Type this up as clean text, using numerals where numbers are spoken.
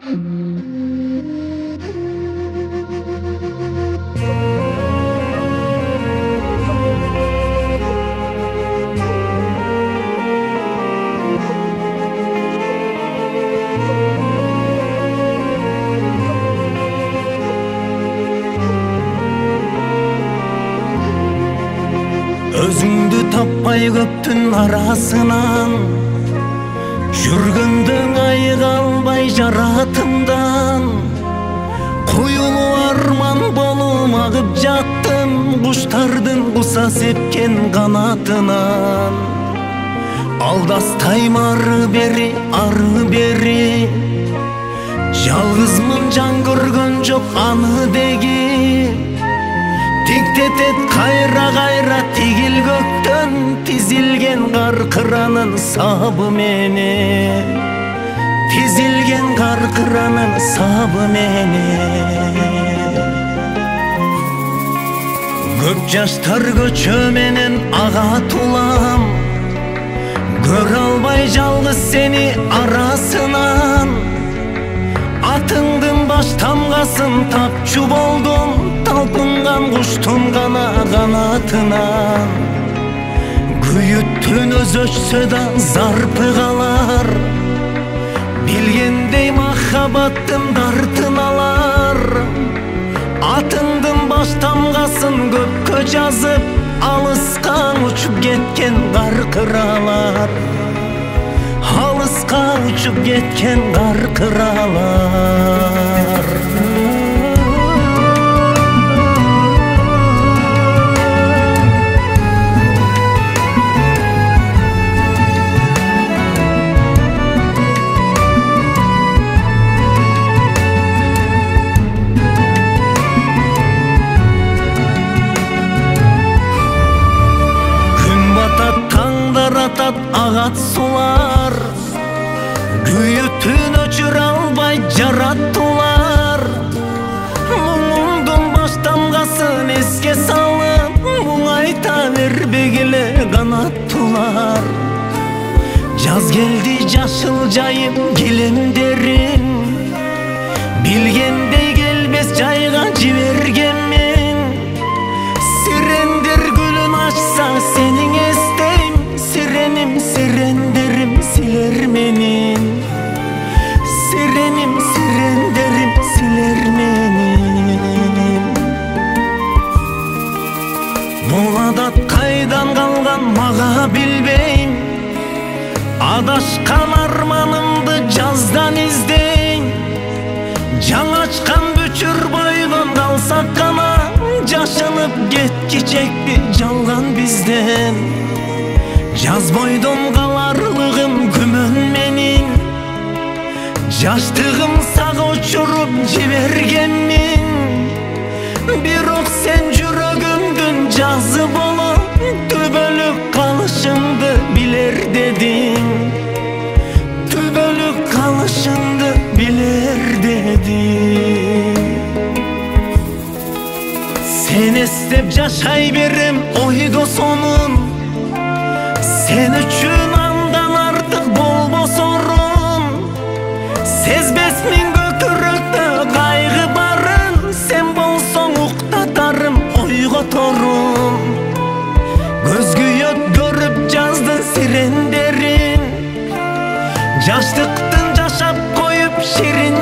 Özüңдү таппай көптүн арасынан, жүргөндүң айыга албай жаратымдан. Куюлу арман болуп агып жаттым, куштардын куса сепкен канатынан. Алдастайм ары бери, жалгызмын, жан көргөн жок аны деги. Тиктетет кайра тигил көктөн, тизилген кар кыранын сабы менен. Тизилген кар кыранын сабы менен. Көп жаштар көчө менен ага тулам, көрө албай жалгыз сени арасынан. Атыңдын баш тамгасын тапчу болдум, талпынган куштун гана канатынан. Күйүттүн өзү өчсө да зарпы калар, билгендей махабаттын дартын алар. Атыңдын баш тамгасын көккө жазып, алыска учуп кеткен кар кыралар. Алыска учуп кеткен кар кыралар. Күн батат, таңдар атат, агат сулар. Күйүтүн өчүрө албай жараттылар. Муңуңдун баш тамгасын эске салып, муңайта бербегиле канаттылар. Жаз келди жашыл жайып килемдерин, билгендей келбес жайга жибергенмин. Сирендер гүлүн ачса сенин эстейм, сиреним сирендерим силер менин. Сиреnim сирендерим силер менин. Бул адат кайдан калган мага билбейм, адашкан арманымды жаздан издейм. Жаңы ачкан бүчүр бойдон калсак гана, жашынып кеткичекти жалган бизден. Жаз бойдон каларлыгым күмөн менин, жаштыгым сага учуруп жибергенмин. Бирок сен жүрөгүмдүн жазы болуп, түбөлүк калышымды билер дедиң. Түбөлүк калышымды билер дедиң. Сен эстеп жашай берем ойдо сонун, сен үчүн андан артык болбосорун. Сезбесмин көкүрөктө кайгы барын, сен болсоң уктатарым ойготорум. Көз күйөт көрүп жаздын сирендерин, жаштыктын жашап коюп ширин